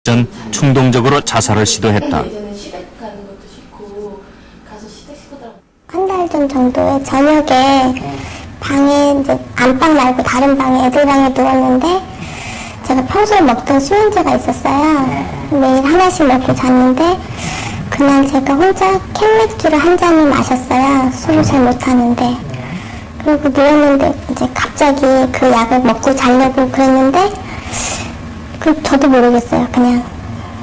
전 충동적으로 자살을 시도했다. 한 달 전 정도에 저녁에 방에 이제 안방 말고 다른 방에 애들 방에 누웠는데 제가 평소에 먹던 수면제가 있었어요. 매일 하나씩 먹고 잤는데 그날 제가 혼자 캔맥주를 한 잔을 마셨어요. 술을 잘 못하는데. 그리고 누웠는데 이제 갑자기 그 약을 먹고 자려고 그랬는데 저도 모르겠어요. 그냥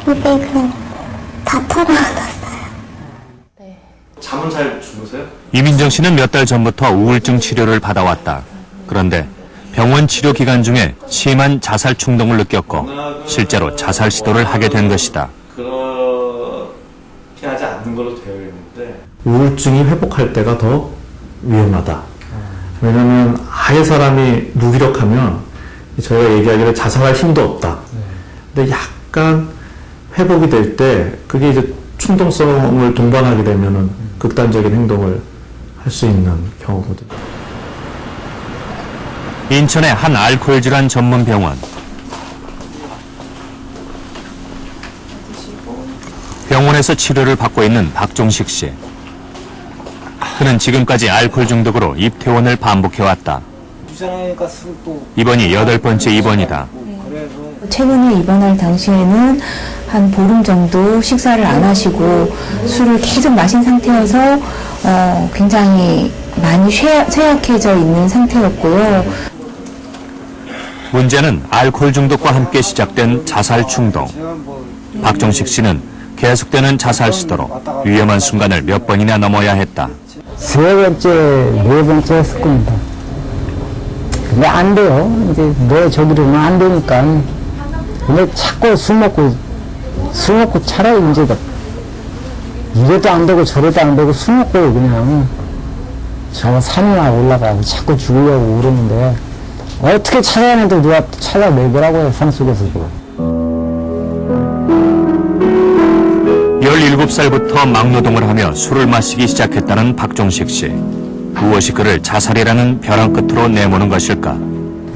입에 그냥 다 털어놨어요. 잠은 잘 주무세요? 이민정 씨는 몇 달 전부터 우울증 치료를 받아왔다. 그런데 병원 치료 기간 중에 심한 자살 충동을 느꼈고 실제로 자살 시도를 하게 된 것이다. 그렇게 하지 않는 걸로 되어 있는데 우울증이 회복할 때가 더 위험하다. 왜냐하면 아예 사람이 무기력하면 저희가 얘기하기를 자살할 힘도 없다. 근데 약간 회복이 될 때 그게 이제 충동성을 동반하게 되면은 극단적인 행동을 할 수 있는 경우거든요. 인천의 한 알코올 질환 전문 병원. 병원에서 치료를 받고 있는 박종식 씨. 그는 지금까지 알코올 중독으로 입퇴원을 반복해왔다. 이번이 8번째 입원이다. 최근에 입원할 당시에는 한 보름 정도 식사를 안 하시고 술을 계속 마신 상태여서 굉장히 많이 쇠약해져 있는 상태였고요. 문제는 알코올 중독과 함께 시작된 자살 충동. 박종식 씨는 계속되는 자살 시도로 위험한 순간을 몇 번이나 넘어야 했다. 3번째, 4번째 했을 겁니다. 근데 안 돼요. 이제 내 저기로는 안 되니까. 근데 자꾸 술 먹고 차라리 이제 이래도 안 되고 저래도 안 되고 술 먹고 그냥 저 산이나 올라가고 자꾸 죽으려고 그러는데 어떻게 찾아내도 누가 찾아내더라고요, 산속에서도. 17살부터 막노동을 하며 술을 마시기 시작했다는 박종식 씨. 무엇이 그를 자살이라는 벼랑 끝으로 내모는 것일까?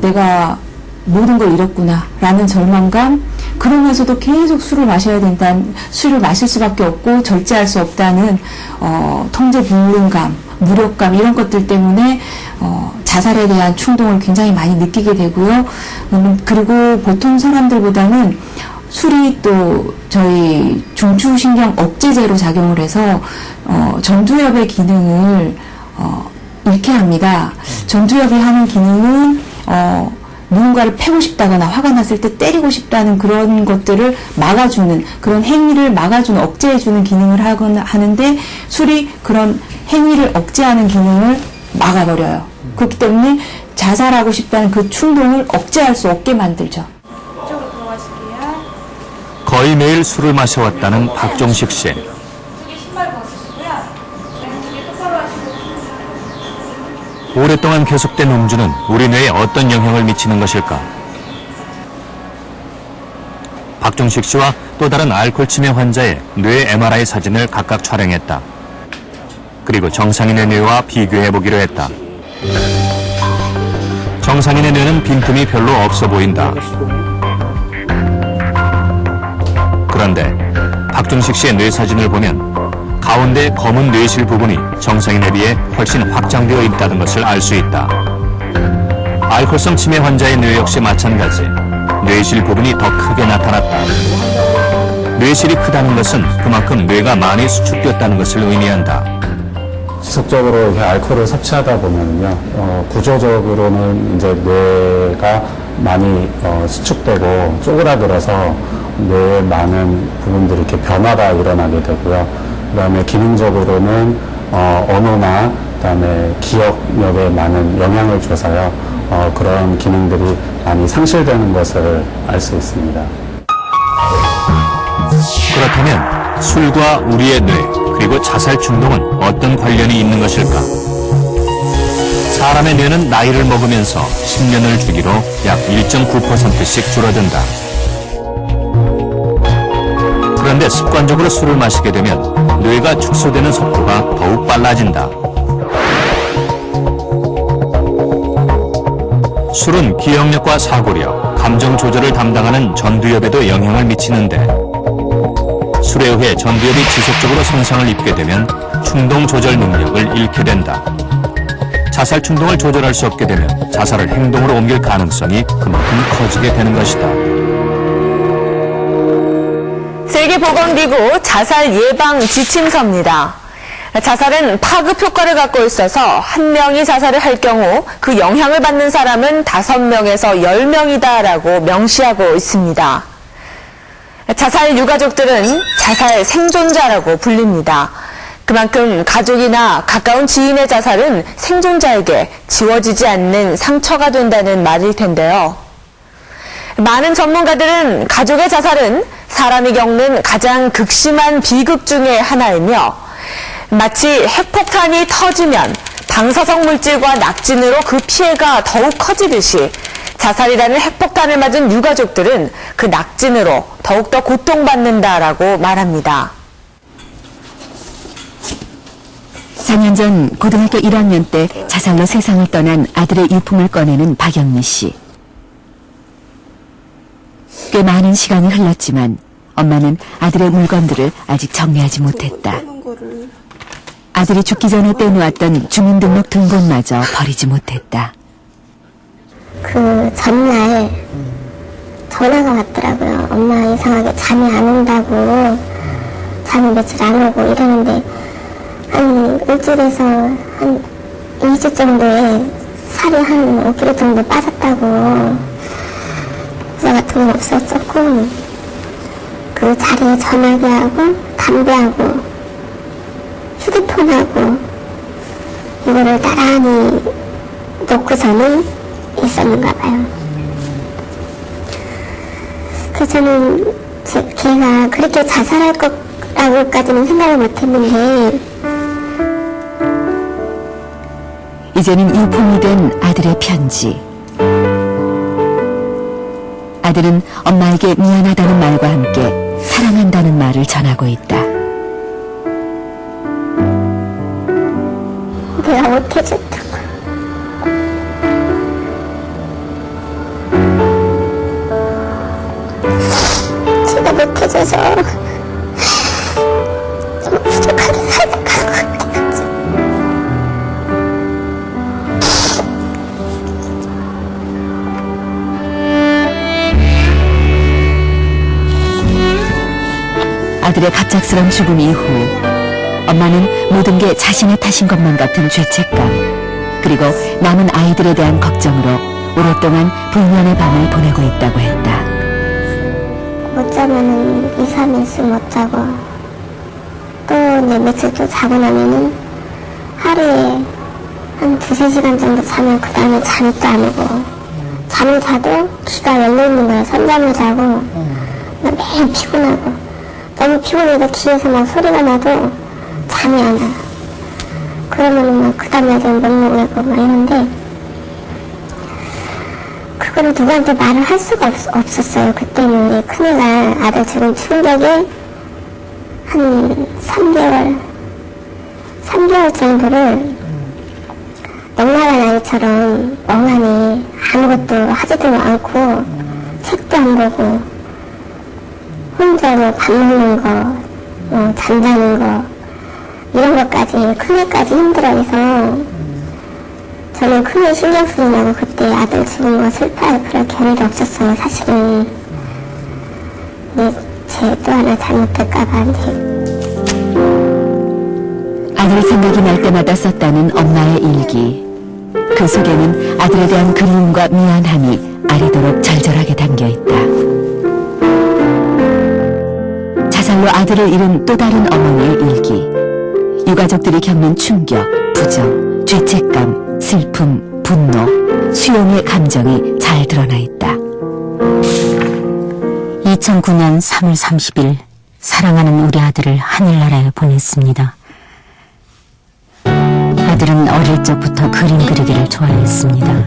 내가 모든 걸 잃었구나 라는 절망감, 그러면서도 계속 술을 마셔야 된다는, 술을 마실 수밖에 없고 절제할 수 없다는 통제불능감, 무력감, 이런 것들 때문에 자살에 대한 충동을 굉장히 많이 느끼게 되고요. 그리고 보통 사람들보다는 술이 또 저희 중추신경 억제제로 작용을 해서 전두엽의 기능을 잃게 합니다. 전두엽이 하는 기능은 누군가를 패고 싶다거나 화가 났을 때 때리고 싶다는 그런 것들을 막아주는, 그런 행위를 막아주는, 억제해주는 기능을 하는데 술이 그런 행위를 억제하는 기능을 막아버려요. 그렇기 때문에 자살하고 싶다는 그 충동을 억제할 수 없게 만들죠. 이쪽으로 들어가실게요. 거의 매일 술을 마셔왔다는 박종식 씨. 오랫동안 계속된 음주는 우리 뇌에 어떤 영향을 미치는 것일까? 박종식 씨와 또 다른 알코올 치매 환자의 뇌 MRI 사진을 각각 촬영했다. 그리고 정상인의 뇌와 비교해보기로 했다. 정상인의 뇌는 빈틈이 별로 없어 보인다. 그런데 박종식 씨의 뇌 사진을 보면 가운데 검은 뇌실 부분이 정상인에 비해 훨씬 확장되어 있다는 것을 알 수 있다. 알코올성 치매 환자의 뇌 역시 마찬가지. 뇌실 부분이 더 크게 나타났다. 뇌실이 크다는 것은 그만큼 뇌가 많이 수축되었다는 것을 의미한다. 지속적으로 이렇게 알코올을 섭취하다 보면요, 구조적으로는 이제 뇌가 많이 수축되고 쪼그라들어서 뇌에 많은 부분들이 이렇게 변화가 일어나게 되고요. 그다음에 기능적으로는 언어나 그다음에 기억력에 많은 영향을 줘서요, 그런 기능들이 많이 상실되는 것을 알 수 있습니다. 그렇다면 술과 우리의 뇌 그리고 자살 충동은 어떤 관련이 있는 것일까? 사람의 뇌는 나이를 먹으면서 10년을 주기로 약 1.9%씩 줄어든다. 그런데 습관적으로 술을 마시게 되면 뇌가 축소되는 속도가 더욱 빨라진다. 술은 기억력과 사고력, 감정 조절을 담당하는 전두엽에도 영향을 미치는데 술에 의해 전두엽이 지속적으로 손상을 입게 되면 충동 조절 능력을 잃게 된다. 자살 충동을 조절할 수 없게 되면 자살을 행동으로 옮길 가능성이 그만큼 커지게 되는 것이다. 세계보건기구 자살 예방 지침서입니다. 자살은 파급 효과를 갖고 있어서 한 명이 자살을 할 경우 그 영향을 받는 사람은 5명에서 10명이다라고 명시하고 있습니다. 자살 유가족들은 자살 생존자라고 불립니다. 그만큼 가족이나 가까운 지인의 자살은 생존자에게 지워지지 않는 상처가 된다는 말일 텐데요. 많은 전문가들은 가족의 자살은 사람이 겪는 가장 극심한 비극 중의 하나이며 마치 핵폭탄이 터지면 방사성 물질과 낙진으로 그 피해가 더욱 커지듯이 자살이라는 핵폭탄을 맞은 유가족들은 그 낙진으로 더욱더 고통받는다라고 말합니다. 4년 전 고등학교 1학년 때 자살로 세상을 떠난 아들의 유품을 꺼내는 박영미 씨. 꽤 많은 시간이 흘렀지만 엄마는 아들의 물건들을 아직 정리하지 못했다. 아들이 죽기 전에 떼놓았던 주민등록 등본마저 버리지 못했다. 그 전날 전화가 왔더라고요. 엄마 이상하게 잠이 안 온다고, 잠이 며칠 안 오고 이러는데 한 일주일에서 한 2주 정도에 살이 한 5kg 정도 빠졌다고, 부자 같은 건 없었었고, 그 자리에 전화기하고 담배하고 휴대폰하고 이거를 나란히 놓고서는 있었는가 봐요. 그래서 저는 걔가 그렇게 자살할 거라고까지는 생각을 못했는데, 이제는 유품이 된 아들의 편지. 아들은 엄마에게 미안하다는 말과 함께 사랑한다는 말을 전하고 있다. 내가 못해줬다고. 제가 못해줘서 너무 부족하게 살아가고 있지. 아들의 갑작스런 죽음 이후 엄마는 모든 게 자신의 탓인 것만 같은 죄책감, 그리고 남은 아이들에 대한 걱정으로 오랫동안 불면의 밤을 보내고 있다고 했다. 못 자면은 2, 3일씩 못 자고, 또 이제 며칠 또 자고 나면은 하루에 한 2, 3시간 정도 자면 그 다음에 잠이 또 안 오고, 잠을 자도 귀가 열려있는 거예요. 선잠을 자고 매일 피곤하고, 너무 피곤해서 귀에서 막 소리가 나도 잠이 안 와요. 그러면은 막 그 다음날에는 못 먹고 막 이런데, 그거를 누구한테 말을 할 수가 없었어요. 그때는 큰애가 아들 죽은 충격에 한 3개월 정도를 넉나간 아이처럼 멍하니 아무것도 하지도 않고 책도 안 보고 혼자 뭐 밥 먹는 거, 뭐 잠자는 거 이런 것까지, 큰애까지 힘들어해서 저는 큰애 신경 쓰지 말고 그때 아들 죽은 거 슬퍼할 그럴 겨를이 없었어요. 사실은 제 또 하나 잘못될까봐. 아들 생각이 날 때마다 썼다는 엄마의 일기. 그 속에는 아들에 대한 그리움과 미안함이 아리도록 절절하게 담겨있다. 자살로 아들을 잃은 또 다른 어머니의 일기. 유가족들이 겪는 충격, 부정, 죄책감, 슬픔, 분노, 수용의 감정이 잘 드러나 있다. 2009년 3월 30일 사랑하는 우리 아들을 하늘나라에 보냈습니다. 아들은 어릴 적부터 그림 그리기를 좋아했습니다.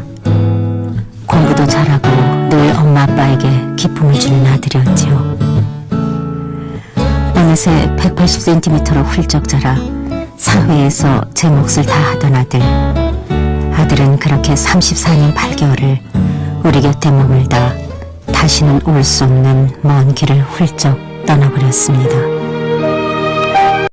공부도 잘하고 늘 엄마 아빠에게 기쁨을 주는 아들이었지요. 어느새 180cm로 훌쩍 자라 사회에서 제 몫을 다 하던 아들은 그렇게 34년 8개월을 우리 곁에 머물다 다시는 올 수 없는 먼 길을 훌쩍 떠나버렸습니다.